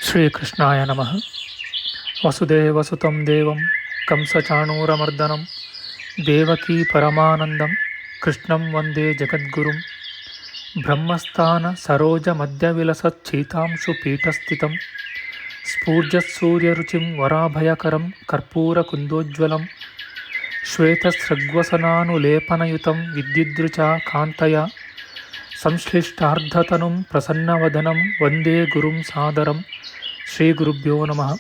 ಶ್ರೀಕೃಷ್ಣಾಯ ನಮಃ. ವಸುದೇವಸುತಂ ದೇವಂ ಕಂಸಚಾಣೂರಮರ್ದನಂ ದೇವಕೀ ಪರಮಾನಂದಂ ಕೃಷ್ಣಂ ವಂದೇ ಜಗದ್ಗುರುಂ. ಬ್ರಹ್ಮಸ್ಥಾನ ಸರೋಜ ಮಧ್ಯವಿಲಸಚ್ಛೀತಾಂಶು ಪೀಠಸ್ಥಿತಂ ಸ್ಫೂರ್ಜತ್ಸೂರ್ಯರುಚಿಂ ವರಾಭಯಕರಂ ಕರ್ಪೂರಕುಂದೋಜ್ವಲಂ ಶ್ವೇತಸೃಗ್ವಸನಾನುಲೇಪನಯುತಂ ವಿದ್ಯುದ್ರುಚಾ ಕಾಂತಯ ಸಂಶ್ಲಿಷ್ಟಾರ್ಧತನುಂ ಪ್ರಸನ್ನವದನಂ ವಂದೇ ಗುರುಂ ಸಾದರಂ. ಶ್ರೀ ಗುರುಭ್ಯೋ ನಮಃ.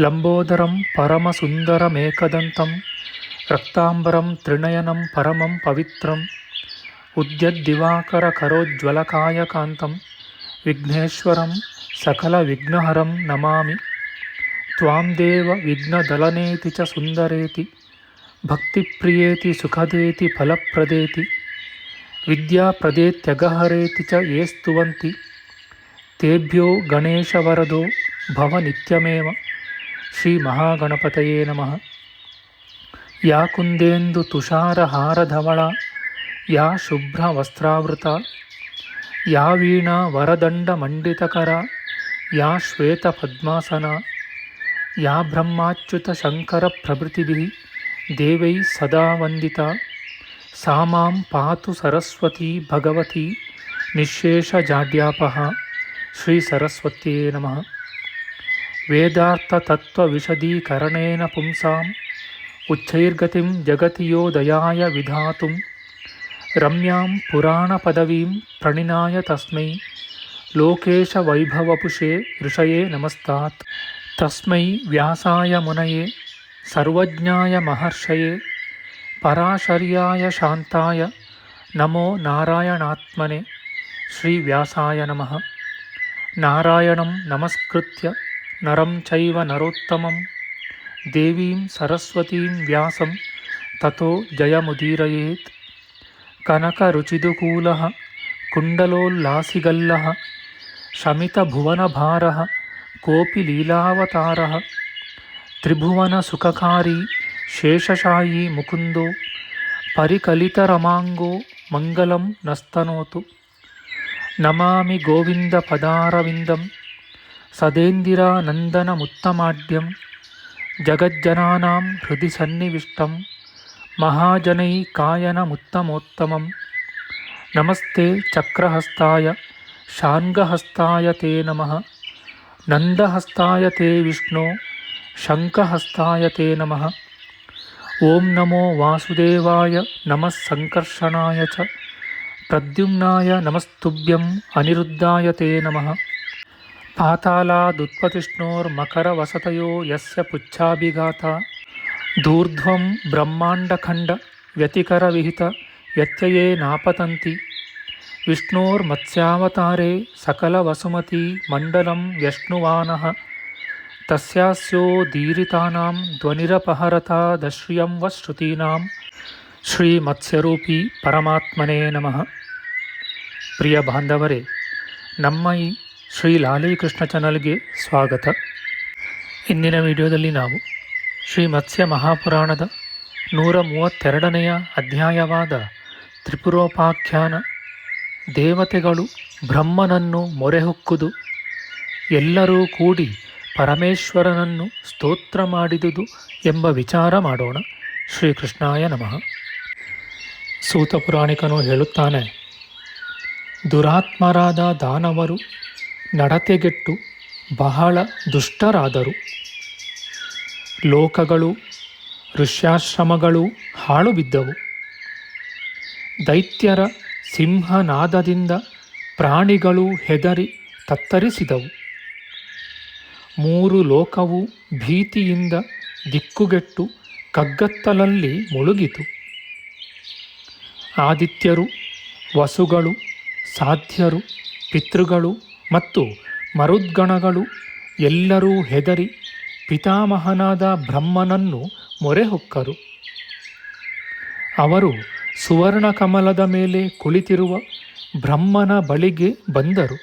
ಲಂಬೋದರಂ ಪರಮಸುಂದರಮೇಕದಂತಂ ರಕ್ತಾಂಬರಂ ತ್ರಿನಯನಂ ಪರಮಂ ಪವಿತ್ರಂ ಉದ್ಯದ್ದಿವಾಕರಕರೋಜ್ವಲಕಾಯಕಾಂತಂ ವಿಘ್ನೇಶ್ವರಂ ಸಕಲವಿಘ್ನಹರಂ ನಮಾಮಿ. ತ್ವಾಂ ದೇವ ವಿಘ್ನದಲನೇತಿ ಚ ಸುಂದರೇತಿ ಭಕ್ತಿಪ್ರಿಯೇತಿ ಸುಖದೇತಿ ಫಲಪ್ರದೇತಿ ವಿದ್ಯಾಪ್ರದೇತ್ಯಗಹರೇತಿ ಚ ಯೇ ಸ್ತುವಂತಿ ತೇಭ್ಯೋ ಗಣೇಶವರದೋ ಭವ ನಿತ್ಯಮೇವ. ಶ್ರೀ ಮಹಾಗಣಪತಯೇ ನಮಃ. ಯಾ ಕುಂದೇಂದು ತುಷಾರಹಾರಧವಳ ಯಾ ಶುಭ್ರವಸ್ತ್ರಾವೃತ ಯಾ ವೀಣಾ ವರದಂಡಮಂಡಿತಕರ ಯಾ ಶ್ವೇತಪದ್ಮಾಸನ ಯಾ ಬ್ರಹ್ಮಾಚ್ಯುತ ಶಂಕರ ಪ್ರಭೃತಿಭಿಃ ದೇವೈಃ ಸದಾ ವಂದಿತಾ ಸಾ ಮಾಂ ಪಾತು ಸರಸ್ವತೀ ಭಗವತಿ ನಿಶ್ಶೇಷಜಾಡ್ಯಾಪಃ. ಶ್ರೀ ಸರಸ್ವತ್ಯೇ ನಮಃ. ವೇದಾರ್ಥತತ್ವವಿಶದೀಕರಣೇನ ಪುಂಸಾಂ ಉಚ್ಚೈರ್ಗತಿಂ ಜಗತಿ ಯೋ ದಯಾಯ ವಿಧಾತುಂ ರಮ್ಯಾಂ ಪುರಾಣಪದವೀಂ ಪ್ರಣಿನಾಯ ತಸ್ಮೈ ಲೋಕೇಶವೈಭವಪುಷೇ ಋಷಯೇ ನಮಸ್ತಾತ್. ತಸ್ಮೈ ವ್ಯಾಸಾಯ ಮುನಯೇ ಸರ್ವಜ್ಞಾಯ ಮಹರ್ಷಯೇ ಪರಾಶರ್ಯಾಯ ಶಾಂತಾಯ ನಮೋ ನಾರಾಯಣಾತ್ಮನೆ. ಶ್ರೀ ವ್ಯಾಸಾಯ ನಮಃ. ನಾರಾಯಣಂ ನಮಸ್ಕೃತ್ಯ ನರಂ ಚೈವ ನರೋತ್ತಮಂ ದೇವೀಂ ಸರಸ್ವತೀಂ ವ್ಯಾಸಂ ತತೋ ಜಯಮುದೀರಯೇತ್. ಕನಕರುಚಿದುಕೂಲಃ ಕುಂಡಲೋಲ್ಲಾಸಿಗಲ್ಲಃ ಶಮಿತಭುವನಭಾರಃ ಕೋಪಿ ಲೀಲಾವತಾರಃ ತ್ರಿಭುವನಸುಖಕಾರಿ ಶೇಷಶಾಯೀ ಮುಕುಂದೋ ಪರಿಕಲಿತರಮಾಂಗೋ ಮಂಗಲಂ ನಸ್ತನೋತು. ನಮಾಮಿ ಗೋವಿಂದ ಪದಾರವಿಂದಂ ಸದೇಂದಿರಾನಂದನಮುತ್ತಮಾಡ್ಯಂ ಜಗಜ್ಜನಾನಾಂ ಹೃದಯ ಸನ್ನಿವಿಷ್ಟಂ ಮಹಾಜನೈಕಾಯನಮುತ್ತಮೋತ್ತಮಂ. ನಮಸ್ತೆ ಚಕ್ರಹಸ್ತಾಯ ಶಾರ್ङ्ಗಹಸ್ತಾಯ ತೇ ನಮಃ. ನಂದಹಸ್ತಾಯ ತೇ ವಿಷ್ಣೋ ಶಂಖಹಸ್ತಾಯ ತೇ ನಮಃ. ಓಂ ನಮೋ ವಾಸುದೇವಾಯ ನಮಃ ಸಂಕರ್ಷಣಾಯ ಚ ಪ್ರದ್ಯುಮ್ನಾಯ ನಮಸ್ತುಭ್ಯಂ ಅನಿರುದ್ಧಾಯ ತೇ ನಮಃ. ಪಾತಾಲಾದುತ್ಪತಿಷ್ಣೋರ್ಮಕರವಸತಯೋ ಯಸ್ಯ ಪುಚ್ಛಾಭಿಘಾತ ಧೂರ್ಧ್ವಂ ಬ್ರಹ್ಮಾಂಡಖಂಡ ವ್ಯತಿಕರವಿಹಿತ ವ್ಯತ್ಯಯೇ ನಾಪತಂತಿ. ವಿಷ್ಣೋರ್ಮತ್ಸ್ಯಾವತಾರೇ ಸಕಲವಸುಮತಿ ಮಂಡಲಂ ವ್ಯಶ್ನುವಾನಃ ತಸ್ಯಾಸ್ಯೋದೀರಿತಾನಾಂ ಧ್ವನಿರಪಹರತಾದಶ್ರಿಯಂ ವ ಶ್ರುತೀನಾಂ. ಶ್ರೀ ಮತ್ಸ್ಯರೂಪಿ ಪರಮಾತ್ಮನೇ ನಮಃ. ಪ್ರಿಯ ಬಾಂಧವರೇ, ನಮ್ಮ ಈ ಶ್ರೀ ಲಾಲೀಕೃಷ್ಣ ಚಾನಲ್ಗೆ ಸ್ವಾಗತ. ಇಂದಿನ ವಿಡಿಯೋದಲ್ಲಿ ನಾವು ಶ್ರೀ ಮತ್ಸ್ಯ ಮಹಾಪುರಾಣದ 132ನೆಯ ಅಧ್ಯಾಯವಾದ ತ್ರಿಪುರೋಪಾಖ್ಯಾನ ದೇವತೆಗಳು ಬ್ರಹ್ಮನನ್ನು ಮೊರೆಹೊಕ್ಕುದು, ಎಲ್ಲರೂ ಕೂಡಿ ಪರಮೇಶ್ವರನನ್ನು ಸ್ತೋತ್ರ ಮಾಡಿದುದು ಎಂಬ ವಿಚಾರ ಮಾಡೋಣ. ಶ್ರೀಕೃಷ್ಣಾಯ ನಮಃ. ಸೂತ ಪುರಾಣಿಕನು ಹೇಳುತ್ತಾನೆ, ದುರಾತ್ಮರಾದ ದಾನವರು ನಡತೆಗೆಟ್ಟು ಬಹಳ ದುಷ್ಟರಾದರು. ಲೋಕಗಳು ಋಷ್ಯಾಶ್ರಮಗಳು ಹಾಳು ಬಿದ್ದವು. ದೈತ್ಯರ ಸಿಂಹನಾದದಿಂದ ಪ್ರಾಣಿಗಳು ಹೆದರಿ ತತ್ತರಿಸಿದವು. 3 ಲೋಕವು ಭೀತಿಯಿಂದ ದಿಕ್ಕುಗೆಟ್ಟು ಕಗ್ಗತ್ತಲಲ್ಲಿ ಮುಳುಗಿತು. ಆದಿತ್ಯರು, ವಸುಗಳು, ಸಾಧ್ಯರು, ಪಿತೃಗಳು ಮತ್ತು ಮರುದ್ಗಣಗಳು ಎಲ್ಲರೂ ಹೆದರಿ ಪಿತಾಮಹನಾದ ಬ್ರಹ್ಮನನ್ನು ಮೊರೆಹೊಕ್ಕರು. ಅವರು ಸುವರ್ಣಕಮಲದ ಮೇಲೆ ಕುಳಿತಿರುವ ಬ್ರಹ್ಮನ ಬಳಿಗೆ ಬಂದರು.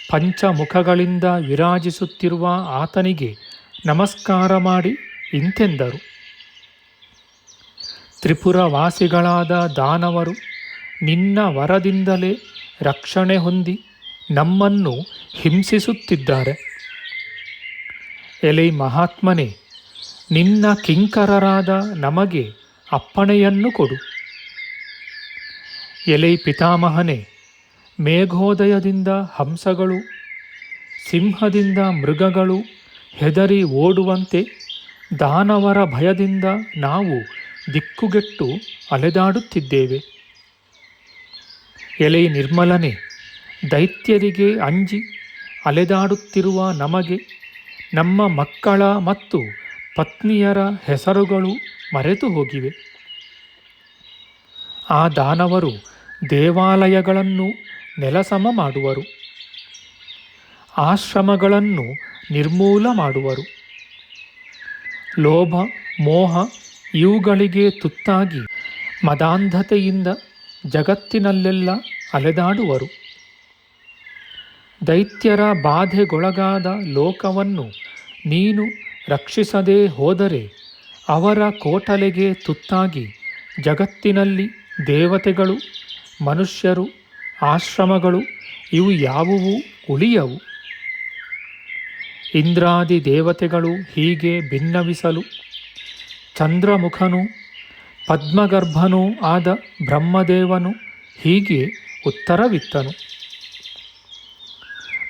ಪಂಚಮುಖಗಳಿಂದ ವಿರಾಜಿಸುತ್ತಿರುವ ಆತನಿಗೆ ನಮಸ್ಕಾರ ಮಾಡಿ ಇಂತೆಂದರು, ತ್ರಿಪುರವಾಸಿಗಳಾದ ದಾನವರು ನಿನ್ನ ವರದಿಂದಲೇ ರಕ್ಷಣೆ ಹೊಂದಿ ನಮ್ಮನ್ನು ಹಿಂಸಿಸುತ್ತಿದ್ದಾರೆ. ಎಲೈ ಮಹಾತ್ಮನೇ, ನಿನ್ನ ಕಿಂಕರರಾದ ನಮಗೆ ಅಪ್ಪಣೆಯನ್ನು ಕೊಡು. ಎಲೈ ಪಿತಾಮಹನೇ, ಮೇಘೋದಯದಿಂದ ಹಂಸಗಳು, ಸಿಂಹದಿಂದ ಮೃಗಗಳು ಹೆದರಿ ಓಡುವಂತೆ ದಾನವರ ಭಯದಿಂದ ನಾವು ದಿಕ್ಕುಗೆಟ್ಟು ಅಲೆದಾಡುತ್ತಿದ್ದೇವೆ. ಎಲೈ ನಿರ್ಮಲನೇ, ದೈತ್ಯರಿಗೆ ಅಂಜಿ ಅಲೆದಾಡುತ್ತಿರುವ ನಮಗೆ ನಮ್ಮ ಮಕ್ಕಳ ಮತ್ತು ಪತ್ನಿಯರ ಹೆಸರುಗಳು ಮರೆತು ಹೋಗಿವೆ. ಆ ದಾನವರು ದೇವಾಲಯಗಳನ್ನು ನೆಲಸಮ ಮಾಡುವರು, ಆಶ್ರಮಗಳನ್ನು ನಿರ್ಮೂಲ ಮಾಡುವರು. ಲೋಭ, ಮೋಹ ಇವುಗಳಿಗೆ ತುತ್ತಾಗಿ ಮದಾಂಧತೆಯಿಂದ ಜಗತ್ತಿನಲ್ಲೆಲ್ಲ ಅಲೆದಾಡುವರು. ದೈತ್ಯರ ಬಾಧೆಗೊಳಗಾದ ಲೋಕವನ್ನು ನೀನು ರಕ್ಷಿಸದೇ ಹೋದರೆ ಅವರ ಕೋಟಲೆಗೆ ತುತ್ತಾಗಿ ಜಗತ್ತಿನಲ್ಲಿ ದೇವತೆಗಳು, ಮನುಷ್ಯರು, ಆಶ್ರಮಗಳು ಇವು ಯಾವುವೂ ಉಳಿಯವು. ಇಂದ್ರಾದಿ ದೇವತೆಗಳು ಹೀಗೆ ಭಿನ್ನವಿಸಲು ಚಂದ್ರಮುಖನೂ ಪದ್ಮಗರ್ಭನೂ ಆದ ಬ್ರಹ್ಮದೇವನು ಹೀಗೆ ಉತ್ತರವಿತ್ತನು.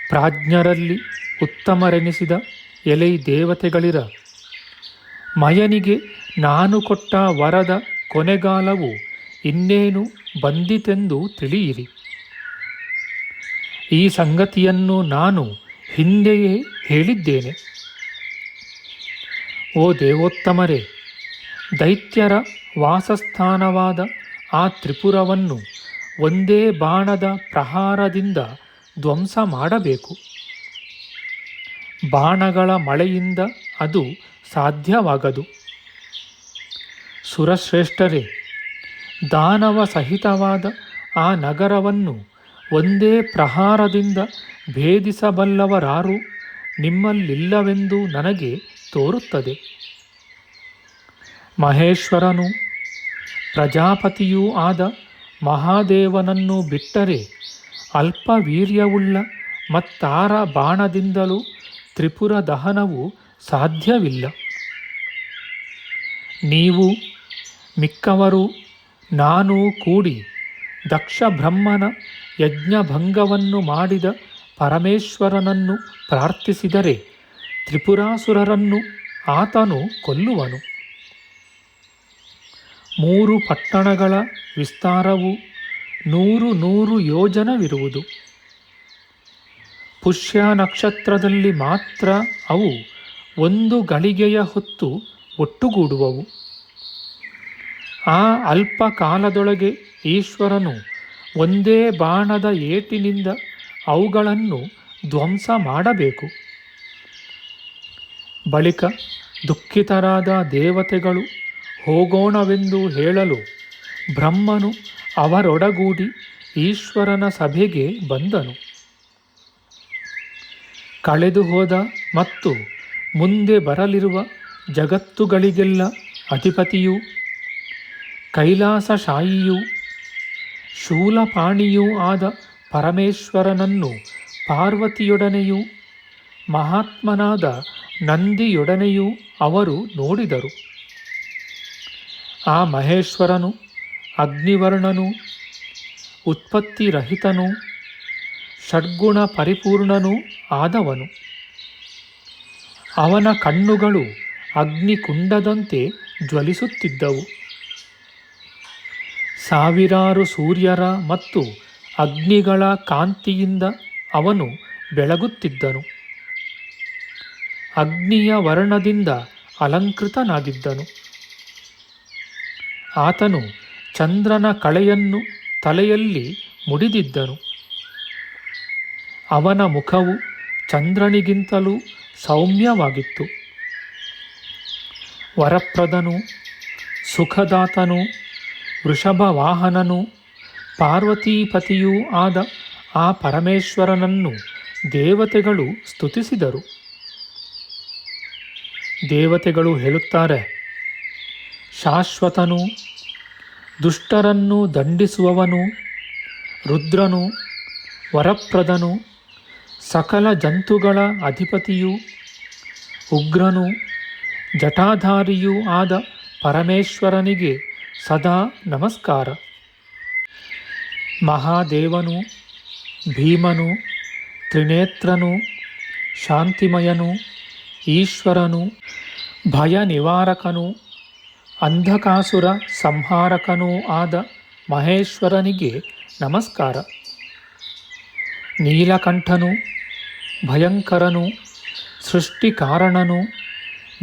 ಪ್ರಾಜ್ಞರಲ್ಲಿ ಉತ್ತಮರೆನಿಸಿದ ಎಲೈ ದೇವತೆಗಳಿರ, ಮಯನಿಗೆ ನಾನು ಕೊಟ್ಟ ವರದ ಕೊನೆಗಾಲವು ಇನ್ನೇನು ಬಂದಿತೆಂದು ತಿಳಿಯಿರಿ. ಈ ಸಂಗತಿಯನ್ನು ನಾನು ಹಿಂದೆಯೇ ಹೇಳಿದ್ದೇನೆ. ಓ ದೇವೋತ್ತಮರೇ, ದೈತ್ಯರ ವಾಸಸ್ಥಾನವಾದ ಆ ತ್ರಿಪುರವನ್ನು ಒಂದೇ ಬಾಣದ ಪ್ರಹಾರದಿಂದ ಧ್ವಂಸ ಮಾಡಬೇಕು. ಬಾಣಗಳ ಮಳೆಯಿಂದ ಅದು ಸಾಧ್ಯವಾಗದು. ಸುರಶ್ರೇಷ್ಠರೇ, ದಾನವ ಸಹಿತವಾದ ಆ ನಗರವನ್ನು ಒಂದೇ ಪ್ರಹಾರದಿಂದ ಭೇದಿಸಬಲ್ಲವರಾರೂ ನಿಮ್ಮಲ್ಲಿಲ್ಲವೆಂದು ನನಗೆ ತೋರುತ್ತದೆ. ಮಹೇಶ್ವರನೂ ಪ್ರಜಾಪತಿಯೂ ಆದ ಮಹಾದೇವನನ್ನು ಬಿಟ್ಟರೆ ಅಲ್ಪ ವೀರ್ಯವುಳ್ಳ ಮತ್ತಾರ ಬಾಣದಿಂದಲೂ ತ್ರಿಪುರ ದಹನವು ಸಾಧ್ಯವಿಲ್ಲ. ನೀವು ಮಿಕ್ಕವರು ನಾನೂ ಕೂಡಿ ದಕ್ಷ ಬ್ರಹ್ಮನ ಯಜ್ಞಭಂಗವನ್ನು ಮಾಡಿದ ಪರಮೇಶ್ವರನನ್ನು ಪ್ರಾರ್ಥಿಸಿದರೆ ತ್ರಿಪುರಾಸುರರನ್ನು ಆತನು ಕೊಲ್ಲುವನು. 3 ಪಟ್ಟಣಗಳ ವಿಸ್ತಾರವು 100 ಯೋಜನವಿರುವುದು. ಪುಷ್ಯ ನಕ್ಷತ್ರದಲ್ಲಿ ಮಾತ್ರ ಅವು 1 ಗಳಿಗೆಯ ಹೊತ್ತು ಒಟ್ಟುಗೂಡುವವು. ಆ ಅಲ್ಪ ಕಾಲದೊಳಗೆ ಈಶ್ವರನು ಒಂದೇ ಬಾಣದ ಏಟಿನಿಂದ ಅವುಗಳನ್ನು ಧ್ವಂಸ ಮಾಡಬೇಕು. ಬಳಿಕ ದುಃಖಿತರಾದ ದೇವತೆಗಳು ಹೋಗೋಣವೆಂದು ಹೇಳಲು ಬ್ರಹ್ಮನು ಅವರೊಡಗೂಡಿ ಈಶ್ವರನ ಸಭೆಗೆ ಬಂದನು. ಕಳೆದು ಹೋದ ಮತ್ತು ಮುಂದೆ ಬರಲಿರುವ ಜಗತ್ತುಗಳಿಗೆಲ್ಲ ಅಧಿಪತಿಯೂ ಕೈಲಾಸಶಾಯಿಯೂ ಶೂಲಪಾಣಿಯೂ ಆದ ಪರಮೇಶ್ವರನನ್ನು ಪಾರ್ವತಿಯೊಡನೆಯೂ ಮಹಾತ್ಮನಾದ ನಂದಿಯೊಡನೆಯೂ ಅವರು ನೋಡಿದರು. ಆ ಮಹೇಶ್ವರನು ಅಗ್ನಿವರ್ಣನೂ ಉತ್ಪತ್ತಿರಹಿತನೂ ಷಡ್ಗುಣ ಪರಿಪೂರ್ಣನೂ ಆದವನು. ಅವನ ಕಣ್ಣುಗಳು ಅಗ್ನಿಕುಂಡದಂತೆ ಜ್ವಲಿಸುತ್ತಿದ್ದವು. ಸಾವಿರಾರು ಸೂರ್ಯರ ಮತ್ತು ಅಗ್ನಿಗಳ ಕಾಂತಿಯಿಂದ ಅವನು ಬೆಳಗುತ್ತಿದ್ದನು. ಅಗ್ನಿಯ ವರ್ಣದಿಂದ ಅಲಂಕೃತನಾಗಿದ್ದನು. ಆತನು ಚಂದ್ರನ ಕಳೆಯನ್ನು ತಲೆಯಲ್ಲಿ ಮುಡಿದಿದ್ದನು. ಅವನ ಮುಖವು ಚಂದ್ರನಿಗಿಂತಲೂ ಸೌಮ್ಯವಾಗಿತ್ತು. ವರಪ್ರದನೂ ಸುಖದಾತನೂ ವೃಷಭವಾಹನನೂ ಪಾರ್ವತೀಪತಿಯೂ ಆದ ಆ ಪರಮೇಶ್ವರನನ್ನು ದೇವತೆಗಳು ಸ್ತುತಿಸಿದರು. ದೇವತೆಗಳು ಹೇಳುತ್ತಾರೆ, ಶಾಶ್ವತನೂ ದುಷ್ಟರನ್ನು ದಂಡಿಸುವವನೂ ರುದ್ರನೂ ವರಪ್ರದನು, ಸಕಲ ಜಂತುಗಳ ಅಧಿಪತಿಯೂ ಉಗ್ರನೂ ಜಟಾಧಾರಿಯೂ ಆದ ಪರಮೇಶ್ವರನಿಗೆ ಸದಾ ನಮಸ್ಕಾರ. ಮಹಾದೇವನು, ಭೀಮನು, ತ್ರಿನೇತ್ರನು, ಶಾಂತಿಮಯನು, ಈಶ್ವರನು, ಭಯ ನಿವಾರಕನು, ಅಂಧಕಾಸುರ ಸಂಹಾರಕನೂ ಆದ ಮಹೇಶ್ವರನಿಗೆ ನಮಸ್ಕಾರ. ನೀಲಕಂಠನು, ಭಯಂಕರನು, ಸೃಷ್ಟಿಕಾರಣನು,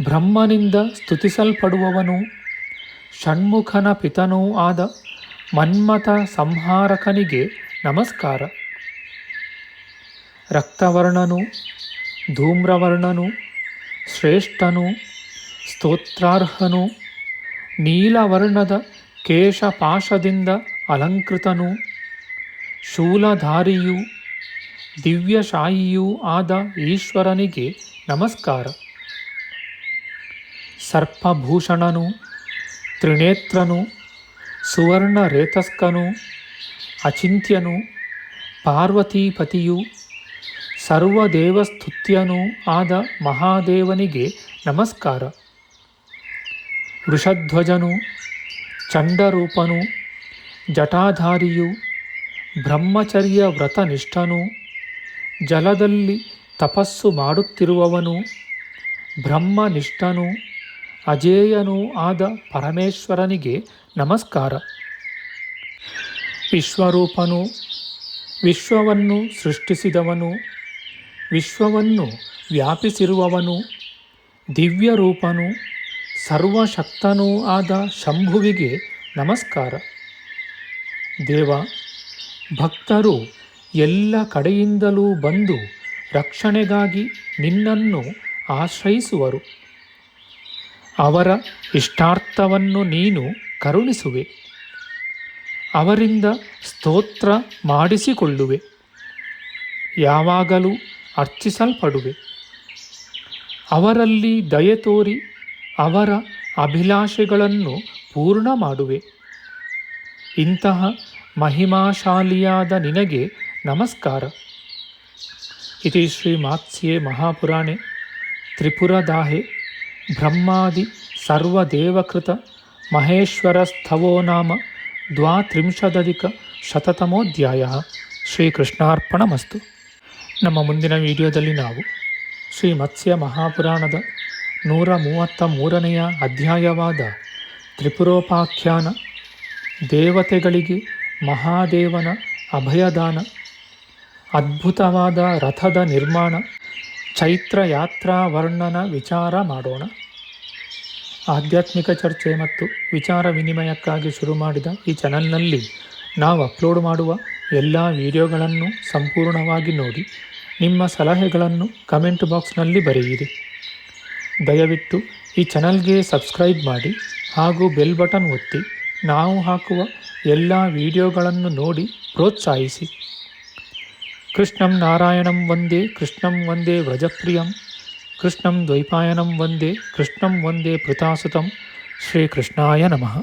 ಬ್ರಹ್ಮನಿಂದ ಸ್ತುತಿಸಲ್ಪಡುವವನು, ಷಣ್ಮುಖನ ಪಿತನೂ ಆದ ಮನ್ಮಥ ಸಂಹಾರಕನಿಗೆ ನಮಸ್ಕಾರ. ರಕ್ತವರ್ಣನು, ಧೂಮ್ರವರ್ಣನು, ಶ್ರೇಷ್ಠನು, ಸ್ತೋತ್ರಾರ್ಹನು, ನೀಲವರ್ಣದ ಕೇಶಪಾಶದಿಂದ ಅಲಂಕೃತನು, ಶೂಲಧಾರಿಯೂ ದಿವ್ಯಶಾಯಿಯೂ ಆದ ಈಶ್ವರನಿಗೆ ನಮಸ್ಕಾರ. ಸರ್ಪಭೂಷಣನು, ತ್ರಿನೇತ್ರನು, ಸುವರ್ಣ ರೇತಸ್ಕನು, ಅಚಿಂತ್ಯನು, ಪಾರ್ವತೀಪತಿಯು, ಸರ್ವದೇವಸ್ತುತ್ಯನೂ ಆದ ಮಹಾದೇವನಿಗೆ ನಮಸ್ಕಾರ. ವೃಷಧ್ವಜನು, ಚಂಡರೂಪನು, ಜಟಾಧಾರಿಯು, ಬ್ರಹ್ಮಚರ್ಯ ವ್ರತನಿಷ್ಠನು, ಜಲದಲ್ಲಿ ತಪಸ್ಸು ಮಾಡುತ್ತಿರುವವನು, ಬ್ರಹ್ಮನಿಷ್ಠನು, ಅಜೇಯನೂ ಆದ ಪರಮೇಶ್ವರನಿಗೆ ನಮಸ್ಕಾರ. ವಿಶ್ವರೂಪನು, ವಿಶ್ವವನ್ನು ಸೃಷ್ಟಿಸಿದವನು, ವಿಶ್ವವನ್ನು ವ್ಯಾಪಿಸಿರುವವನು, ದಿವ್ಯರೂಪನು, ಸರ್ವಶಕ್ತನೂ ಆದ ಶಂಭುವಿಗೆ ನಮಸ್ಕಾರ. ದೇವ, ಭಕ್ತರು ಎಲ್ಲ ಕಡೆಯಿಂದಲೂ ಬಂದು ರಕ್ಷಣೆಗಾಗಿ ನಿನ್ನನ್ನು ಆಶ್ರಯಿಸುವರು. ಅವರ ಇಷ್ಟಾರ್ಥವನ್ನು ನೀನು ಕರುಣಿಸುವೆ. ಅವರಿಂದ ಸ್ತೋತ್ರ ಮಾಡಿಸಿಕೊಳ್ಳುವೆ. ಯಾವಾಗಲೂ ಅರ್ಚಿಸಲ್ಪಡುವೆ. ಅವರಲ್ಲಿ ದಯೆ ತೋರಿ ಅವರ ಅಭಿಲಾಷೆಗಳನ್ನು ಪೂರ್ಣ ಮಾಡುವೆ. ಇಂತಹ ಮಹಿಮಾಶಾಲಿಯಾದ ನಿನಗೆ ನಮಸ್ಕಾರ. ಇತಿ ಶ್ರೀಮಾತ್ಸ್ಯೆ ಮಹಾಪುರಾಣೆ ತ್ರಿಪುರದಾಹೆ ಬ್ರಹ್ಮಾದಿ ಸರ್ವದೇವಕೃತ ಮಹೇಶ್ವರಸ್ಥವೋ ನಾಮ 32 ಶ್ರೀಕೃಷ್ಣಾರ್ಪಣಮಸ್ತು. ನಮ್ಮ ಮುಂದಿನ ವಿಡಿಯೋದಲ್ಲಿ ನಾವು ಶ್ರೀ ಮತ್ಸ್ಯ ಮಹಾಪುರಾಣದ 133ನೇ ಅಧ್ಯಾಯವಾದ ತ್ರಿಪುರೋಪಾಖ್ಯಾನ, ದೇವತೆಗಳಿಗೆ ಮಹಾದೇವನ ಅಭಯದಾನ, ಅದ್ಭುತವಾದ ರಥದ ನಿರ್ಮಾಣ, ಚೈತ್ರ ಯಾತ್ರಾ ವರ್ಣನ ವಿಚಾರ ಮಾಡೋಣ. ಆಧ್ಯಾತ್ಮಿಕ ಚರ್ಚೆ ಮತ್ತು ವಿಚಾರ ವಿನಿಮಯಕ್ಕಾಗಿ ಶುರು ಮಾಡಿದ ಈ ಚಾನಲ್ನಲ್ಲಿ ನಾವು ಅಪ್ಲೋಡ್ ಮಾಡುವ ಎಲ್ಲ ವಿಡಿಯೋಗಳನ್ನು ಸಂಪೂರ್ಣವಾಗಿ ನೋಡಿ ನಿಮ್ಮ ಸಲಹೆಗಳನ್ನು ಕಮೆಂಟ್ ಬಾಕ್ಸ್ನಲ್ಲಿ ಬರೆಯಿರಿ. ದಯವಿಟ್ಟು ಈ ಚಾನಲ್ಗೆ ಸಬ್ಸ್ಕ್ರೈಬ್ ಮಾಡಿ ಹಾಗೂ ಬೆಲ್ ಬಟನ್ ಒತ್ತಿ ನಾವು ಹಾಕುವ ಎಲ್ಲ ವಿಡಿಯೋಗಳನ್ನು ನೋಡಿ ಪ್ರೋತ್ಸಾಹಿಸಿ. ಕೃಷ್ಣಂ ನಾರಾಯಣಂ ವಂದೇ ಕೃಷ್ಣಂ ವಂದೇ ವ್ರಜಪ್ರಿಯಂ ಕೃಷ್ಣಂ ದ್ವೈಪಾಯನಂ ವಂದೇ ಕೃಷ್ಣಂ ವಂದೇ ಪೃತಾಸುತಂ. ಶ್ರೀಕೃಷ್ಣಾಯ ನಮಃ.